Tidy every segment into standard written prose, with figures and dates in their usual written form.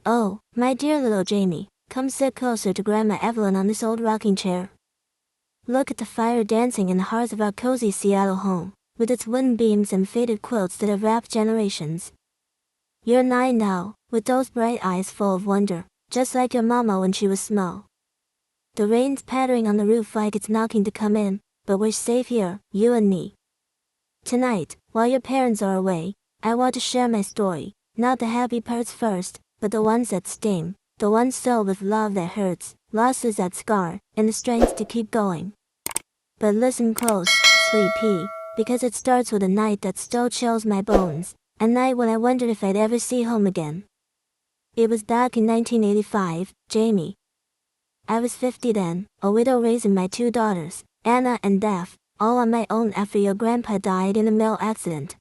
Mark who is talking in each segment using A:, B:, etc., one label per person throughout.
A: Oh, my dear little Jamie, come sit closer to Grandma Evelyn on this old rocking chair. Look at the fire dancing in the hearth of our cozy Seattle home, with its wooden beams and faded quilts that have wrapped generations. You're 9 now, with those bright eyes full of wonder, just like your mama when she was small. The rain's pattering on the roof like it's knocking to come in, but we're safe here, you and me. Tonight, while your parents are away, I want to share my story, not the happy parts first, but the ones that sting, the ones filled with love that hurts, losses that scar, and the strength to keep going. But listen close, sweet pea, because it starts with a night that still chills my bones, a night when I wondered if I'd ever see home again. It was back in 1985, Jamie. I was 50 then, a widow raising my 2 daughters, Anna and Beth, all on my own after your grandpa died in a mill accident.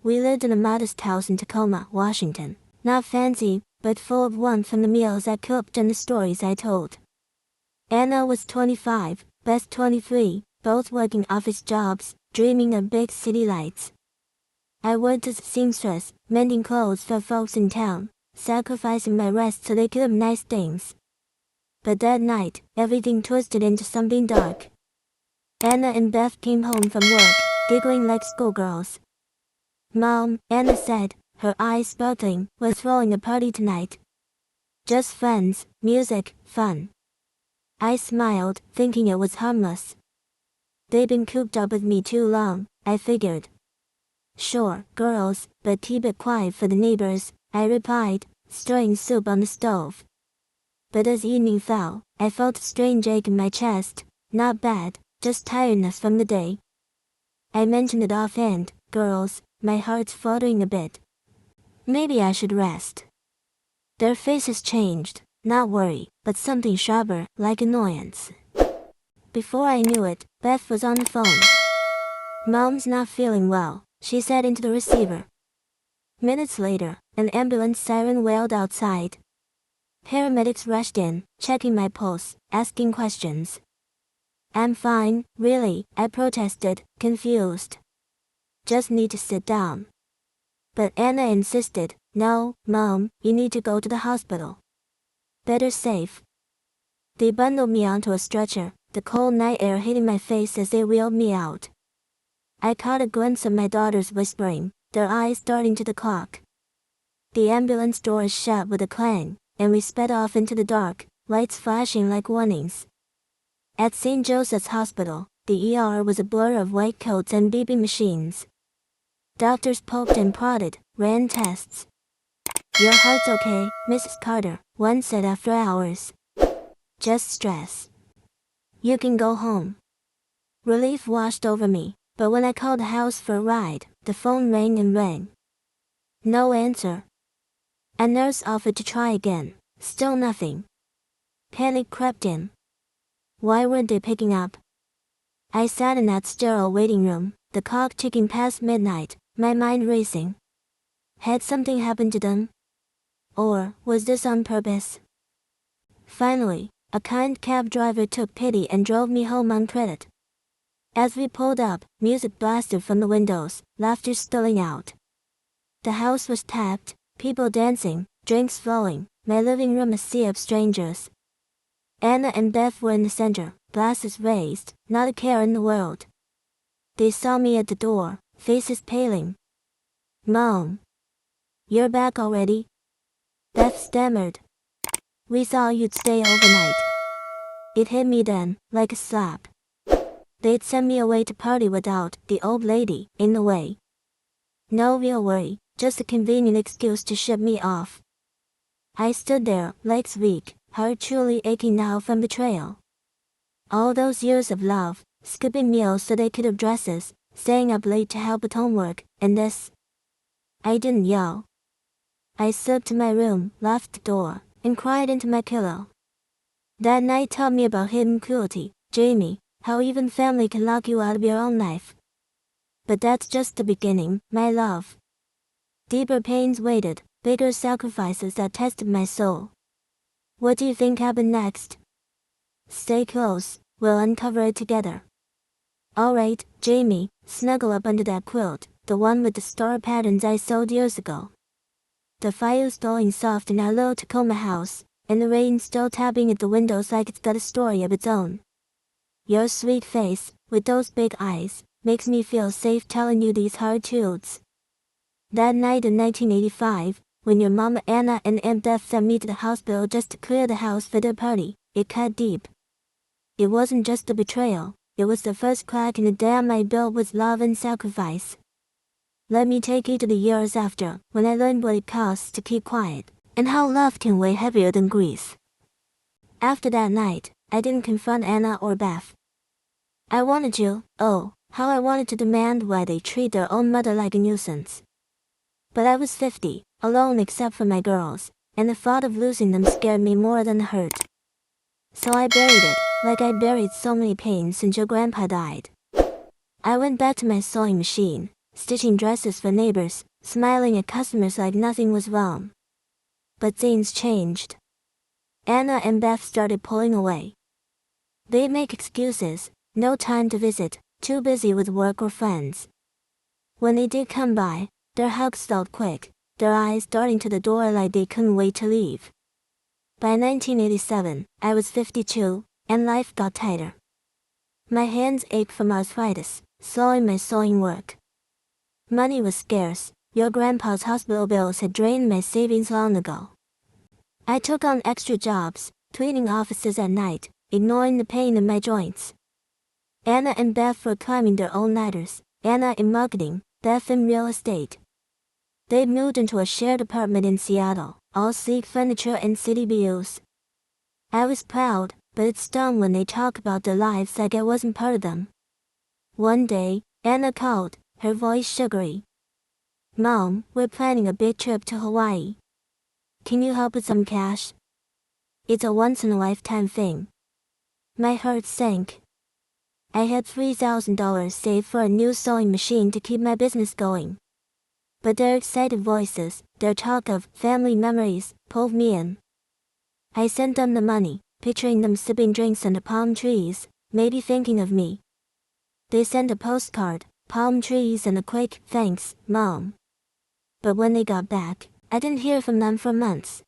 A: We lived in a modest house in Tacoma, Washington, not fancy, but full of warmth from the meals I cooked and the stories I told. Anna was 25, Beth 23, both working office jobs, dreaming of big city lights. I worked as a seamstress, mending clothes for folks in town, sacrificing my rest so they could have nice things. But that night, everything twisted into something dark. Anna and Beth came home from work, giggling like schoolgirls. Mom, Anna said, her eyes sparkling, we're throwing a party tonight. Just friends, music, fun. I smiled, thinking it was harmless. They'd been cooped up with me too long, I figured. Sure, girls, but keep it quiet for the neighbors, I replied, stirring soup on the stove. But as evening fell, I felt a strange ache in my chest, not bad, just tiredness from the day. I mentioned it offhand, girls, my heart's fluttering a bit. Maybe I should rest. Their faces changed, not worry, but something sharper, like annoyance. Before I knew it, Beth was on the phone. Mom's not feeling well, she said into the receiver. Minutes later, an ambulance siren wailed outside. Paramedics rushed in, checking my pulse, asking questions. I'm fine, really, I protested, confused. Just need to sit down. But Anna insisted, no, Mom, you need to go to the hospital. Better safe. They bundled me onto a stretcher, the cold night air hitting my face as they wheeled me out. I caught a glimpse of my daughters whispering, their eyes darting to the clock. The ambulance doors shut with a clang, and we sped off into the dark, lights flashing like warnings. At St. Joseph's Hospital, the ER was a blur of white coats and beeping machines. Doctors poked and prodded, ran tests. Your heart's okay, Mrs. Carter, one said after hours. Just stress. You can go home. Relief washed over me, but when I called the house for a ride, the phone rang and rang. No answer. A nurse offered to try again, still nothing. Panic crept in. Why weren't they picking up? I sat in that sterile waiting room, the clock ticking past midnight, my mind racing. Had something happened to them? Or was this on purpose? Finally, a kind cab driver took pity and drove me home on credit. As we pulled up, music blasted from the windows, laughter spilling out. The house was packed, people dancing, drinks flowing, my living room a sea of strangers. Anna and Beth were in the center, glasses raised, not a care in the world. They saw me at the door, faces paling. Mom. You're back already? Beth stammered. We thought you'd stay overnight. It hit me then, like a slap. They'd send me away to party without the old lady in the way. No real worry, just a convenient excuse to ship me off. I stood there, legs weak, heart truly aching now from betrayal. All those years of love, skipping meals so they could have dresses, staying up late to help with homework, and this. I didn't yell. I slipped to my room, locked the door, and cried into my pillow. That night taught me about hidden cruelty, Jamie, how even family can lock you out of your own life. But that's just the beginning, my love. Deeper pains waited, bigger sacrifices that tested my soul. What do you think happened next? Stay close, we'll uncover it together. Alright, Jamie, snuggle up under that quilt, the one with the star patterns I sewed years ago. the fire glowing soft in our little Tacoma house, and the rain still tapping at the windows like it's got a story of its own. Your sweet face, with those big eyes, makes me feel safe telling you these hard truths. That night in 1985, when your mama Anna and Aunt Beth sent me to the hospital just to clear the house for their party, it cut deep. It wasn't just a betrayal, it was the first crack in the dam I built with love and sacrifice. Let me take you to the years after, when I learned what it costs to keep quiet, and how love can weigh heavier than grief. After that night, I didn't confront Anna or Beth. I wanted to, oh, how I wanted to demand why they treat their own mother like a nuisance. But I was 50, alone except for my girls, and the thought of losing them scared me more than the hurt. So I buried it, like I buried so many pains since your grandpa died. I went back to my sewing machine, stitching dresses for neighbors, smiling at customers like nothing was wrong. But things changed. Anna and Beth started pulling away. They'd make excuses, no time to visit, too busy with work or friends. When they did come by, their hugs felt quick, their eyes darting to the door like they couldn't wait to leave. By 1987, I was 52, and life got tighter. My hands ached from arthritis, slowing my sewing work. Money was scarce, your grandpa's hospital bills had drained my savings long ago. I took on extra jobs, cleaning offices at night, ignoring the pain in my joints. Anna and Beth were climbing their own ladders, Anna in marketing, Beth in real estate. They'd moved into a shared apartment in Seattle, all sleek furniture and city views. I was proud, but it stung when they talked about their lives like I wasn't part of them. One day, Anna called, her voice sugary. "Mom, we're planning a big trip to Hawaii. Can you help with some cash? It's a once-in-a-lifetime thing." My heart sank. I had $3,000 saved for a new sewing machine to keep my business going. But their excited voices, their talk of family memories, pulled me in. I sent them the money, picturing them sipping drinks under palm trees, maybe thinking of me. They sent a postcard, palm trees and a quick, "Thanks, Mom." But when they got back, I didn't hear from them for months.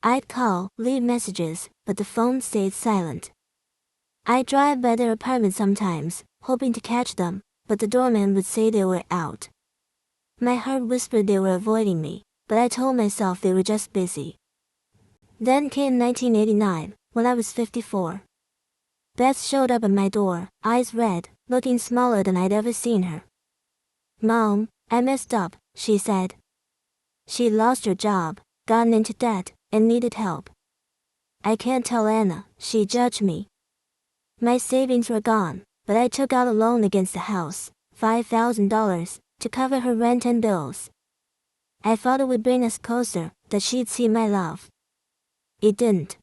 A: I'd call, leave messages, but the phone stayed silent. I'd drive by their apartment sometimes, hoping to catch them, but the doorman would say they were out. My heart whispered they were avoiding me, but I told myself they were just busy. Then came 1989, when I was 54. Beth showed up at my door, eyes red, looking smaller than I'd ever seen her. "Mom, I messed up," she said. She'd lost her job, gotten into debt, and needed help. "I can't tell Anna, she'd judge me." My savings were gone, but I took out a loan against the house, $5,000, to cover her rent and bills. I thought it would bring us closer, that she'd see my love. It didn't.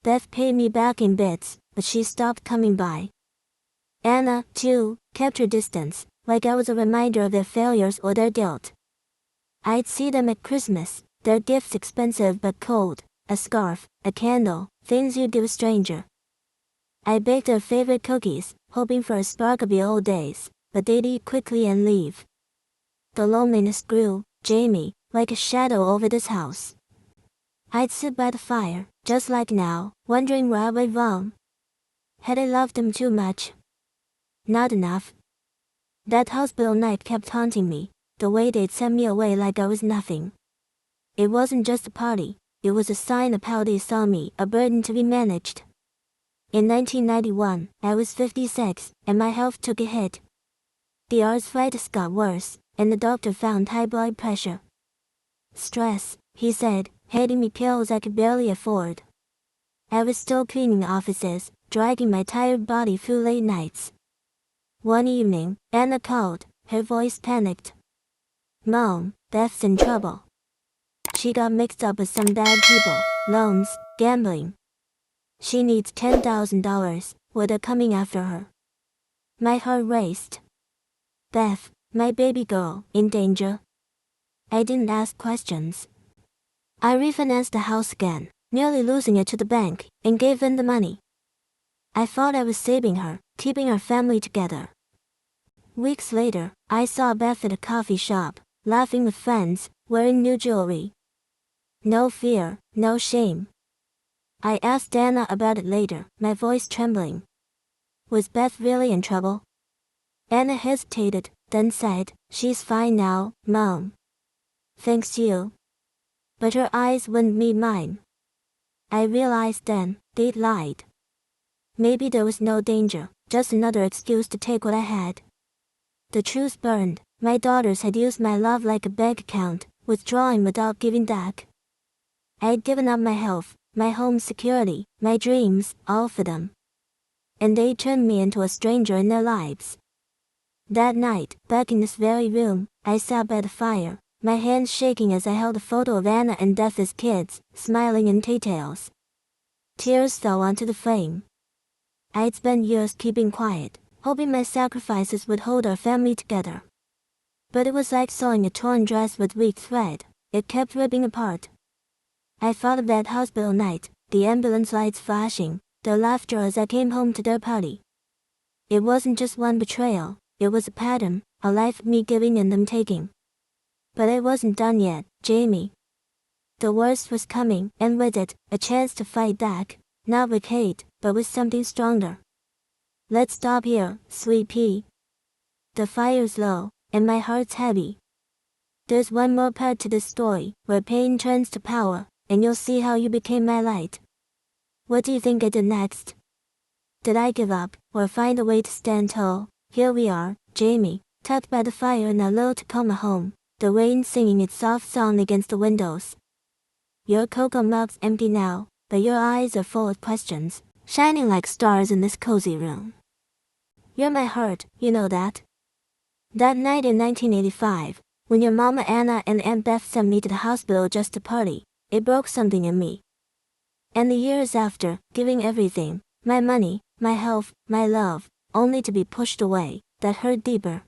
A: Beth paid me back in bits, but she stopped coming by. Anna, too, kept her distance, like I was a reminder of their failures or their guilt. I'd see them at Christmas, their gifts expensive but cold, a scarf, a candle, things you'd give a stranger. I baked their favorite cookies, hoping for a spark of the old days, but they'd eat quickly and leave. The loneliness grew, Jamie, like a shadow over this house. I'd sit by the fire, just like now, wondering where I went wrong. Had I loved them too much? Not enough. That hospital night kept haunting me, the way they'd send me away like I was nothing. It wasn't just a party, it was a sign of how they saw me, a burden to be managed. In 1991, I was 56, and my health took a hit. The arthritis got worse, and the doctor found high blood pressure. "Stress," he said, handing me pills I could barely afford. I was still cleaning offices, dragging my tired body through late nights. One evening, Anna called, her voice panicked. "Mom, Beth's in trouble. She got mixed up with some bad people, loans, gambling. She needs $10,000, or they're coming after her." My heart raced. Beth, my baby girl, in danger? I didn't ask questions. I refinanced the house again, nearly losing it to the bank, and gave them the money. I thought I was saving her, keeping our family together. Weeks later, I saw Beth at a coffee shop, laughing with friends, wearing new jewelry. No fear, no shame. I asked Anna about it later, my voice trembling. Was Beth really in trouble? Anna hesitated, then said, "She's fine now, Mom. Thanks you." But her eyes wouldn't meet mine. I realized then, they'd lied. Maybe there was no danger, just another excuse to take what I had. The truth burned. My daughters had used my love like a bank account, withdrawing without giving back. I'd given up my health, my home security, my dreams, all for them. And they turned me into a stranger in their lives. That night, back in this very room, I sat by the fire, my hands shaking as I held a photo of Anna and Beth as kids, smiling in details. Tears fell onto the frame. I'd spent years keeping quiet, hoping my sacrifices would hold our family together. But it was like sewing a torn dress with weak thread. It kept ripping apart. I thought of that hospital night, the ambulance lights flashing, their laughter as I came home to their party. It wasn't just one betrayal, it was a pattern, a life of me giving and them taking. But I wasn't done yet, Jamie. The worst was coming, and with it, a chance to fight back, not with hate, but with something stronger. Let's stop here, sweet pea. The fire's low, and my heart's heavy. There's one more part to this story, where pain turns to power, and you'll see how you became my light. What do you think I did next? Did I give up, or find a way to stand tall? Here we are, Jamie, tucked by the fire in our little Tacoma home, the rain singing its soft song against the windows. Your cocoa mug's empty now, but your eyes are full of questions, shining like stars in this cozy room. You're my heart, you know that? That night in 1985, when your Mama Anna and Aunt Beth sent me to the hospital just to party, it broke something in me. And the years after, giving everything, my money, my health, my love, only to be pushed away, that hurt deeper.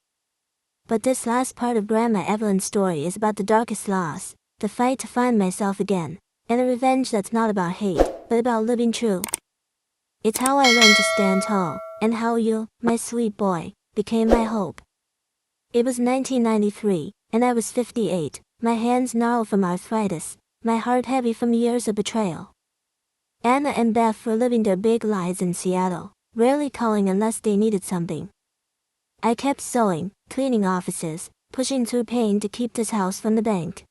A: But this last part of Grandma Evelyn's story is about the darkest loss, the fight to find myself again, and a revenge that's not about hate, but about living true. It's how I learned to stand tall, and how you, my sweet boy, became my hope. It was 1993, and I was 58, my hands gnarled from arthritis, my heart heavy from years of betrayal. Anna and Beth were living their big lives in Seattle, rarely calling unless they needed something. I kept sewing, cleaning offices, pushing through pain to keep this house from the bank.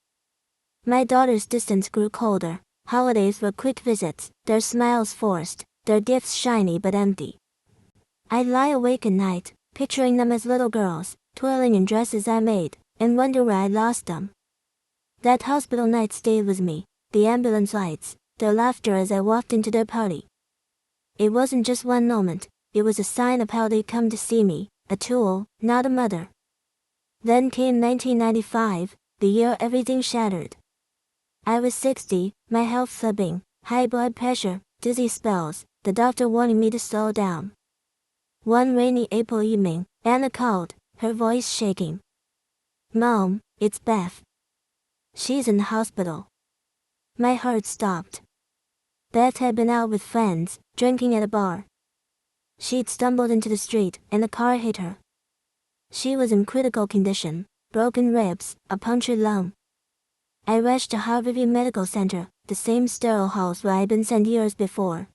A: My daughter's distance grew colder. Holidays were quick visits, their smiles forced, their gifts shiny but empty. I'd lie awake at night, picturing them as little girls, twirling in dresses I made, and wonder where I'd lost them. That hospital night stayed with me, the ambulance lights, their laughter as I walked into their party. It wasn't just one moment, it was a sign of how they'd come to see me, a tool, not a mother. Then came 1995, the year everything shattered. I was 60, my health slipping, high blood pressure, dizzy spells, the doctor warning me to slow down. One rainy April evening, Anna called, her voice shaking. "Mom, it's Beth. She's in the hospital." My heart stopped. Beth had been out with friends, drinking at a bar. She'd stumbled into the street, and a car hit her. She was in critical condition, broken ribs, a punctured lung. I rushed to Harborview Medical Center, the same sterile halls where I'd been sent years before.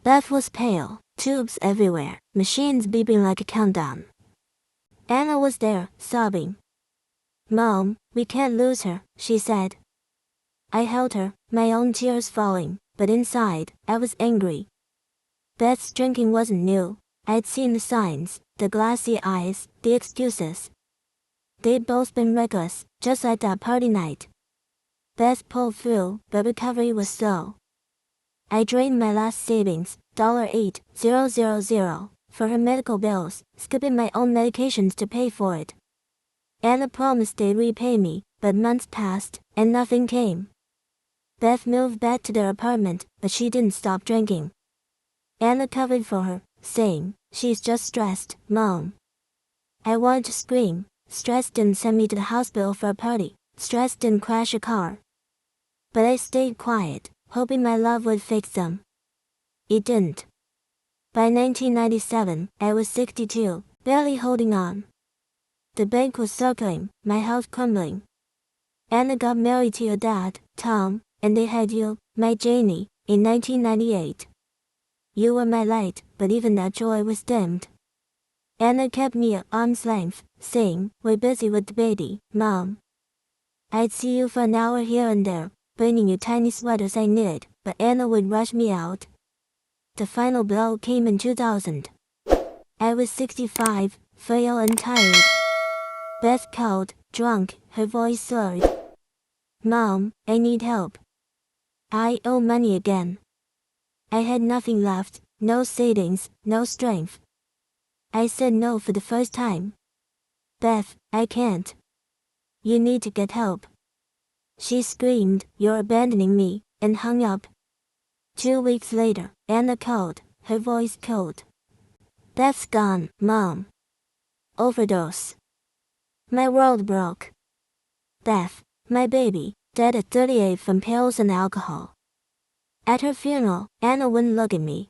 A: Beth was pale, tubes everywhere, machines beeping like a countdown. Anna was there, sobbing. "Mom, we can't lose her," she said. I held her, my own tears falling, but inside, I was angry. Beth's drinking wasn't new. I'd seen the signs, the glassy eyes, the excuses. They'd both been reckless, just like that party night. Beth pulled through, but recovery was slow. I drained my last savings, $8,000, for her medical bills, skipping my own medications to pay for it. Anna promised they'd repay me, but months passed, and nothing came. Beth moved back to their apartment, but she didn't stop drinking. Anna covered for her, saying, "She's just stressed, Mom." I wanted to scream. Stress didn't send me to the hospital for a party. Stress didn't crash a car. But I stayed quiet, hoping my love would fix them. It didn't. By 1997, I was 62, barely holding on. The bank was circling, my house crumbling. Anna got married to your dad, Tom, and they had you, my Janie, in 1998. You were my light, but even that joy was dimmed. Anna kept me at arm's length, saying, "We're busy with the baby, Mom." I'd see you for an hour here and there, bringing you tiny sweaters I knitted, but Anna would rush me out. The final blow came in 2000. I was 65, frail and tired. Beth called, drunk, her voice slurred. "Mom, I need help. I owe money again." I had nothing left, no savings, no strength. I said no for the first time. "Beth, I can't. You need to get help." She screamed, "You're abandoning me," and hung up. 2 weeks later, Anna called, her voice cold. "Beth's gone, Mom. Overdose." My world broke. Beth, my baby, dead at 38 from pills and alcohol. At her funeral, Anna wouldn't look at me.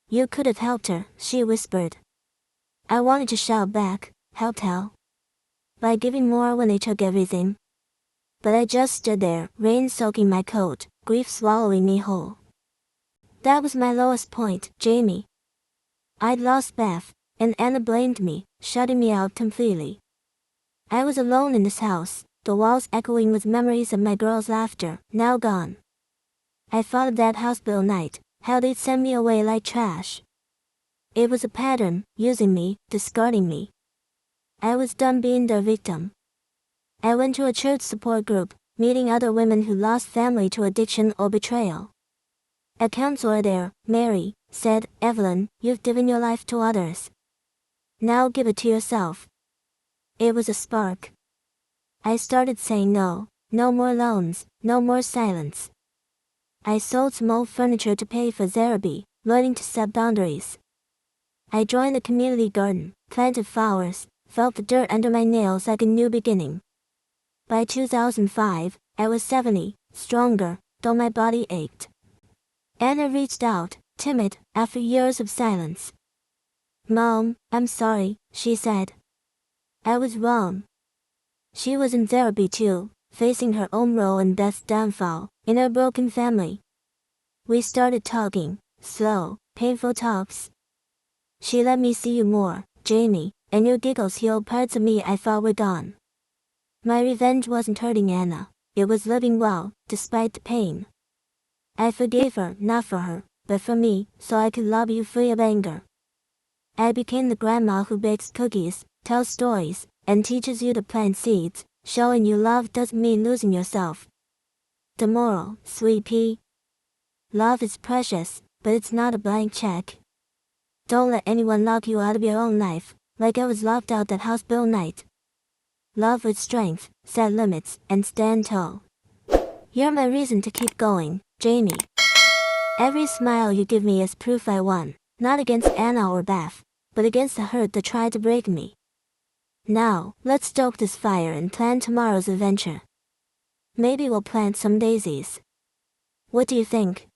A: "You could have helped her," she whispered. I wanted to shout back, "Helped how? By giving more when they took everything." But I just stood there, rain soaking my coat, grief swallowing me whole. That was my lowest point, Jamie. I'd lost Beth, and Anna blamed me, shutting me out completely. I was alone in this house, the walls echoing with memories of my girl's laughter, now gone. I thought of that hospital night, how they'd send me away like trash. It was a pattern, using me, discarding me. I was done being their victim. I went to a church support group, meeting other women who lost family to addiction or betrayal. A counselor there, Mary, said, "Evelyn, you've given your life to others. Now give it to yourself." It was a spark. I started saying no, no more loans, no more silence. I sold some old furniture to pay for therapy, learning to set boundaries. I joined the community garden, planted flowers, felt the dirt under my nails like a new beginning. By 2005, I was 70, stronger, though my body ached. Anna reached out, timid, after years of silence. "Mom, I'm sorry," she said. "I was wrong." She was in therapy too, facing her own role in Beth's downfall, in her broken family. We started talking, slow, painful talks. She let me see you more, Jamie, and your giggles healed parts of me I thought were gone. My revenge wasn't hurting Anna, it was living well, despite the pain. I forgave her, not for her, but for me, so I could love you free of anger. I became the grandma who bakes cookies, tells stories, and teaches you to plant seeds, showing you love doesn't mean losing yourself. The moral, sweet pea. Love is precious, but it's not a blank check. Don't let anyone lock you out of your own life, like I was locked out that hospital night. Love with strength, set limits, and stand tall. You're my reason to keep going, Jamie. Every smile you give me is proof I won, not against Anna or Beth, but against the hurt that tried to break me. Now, let's stoke this fire and plan tomorrow's adventure. Maybe we'll plant some daisies. What do you think?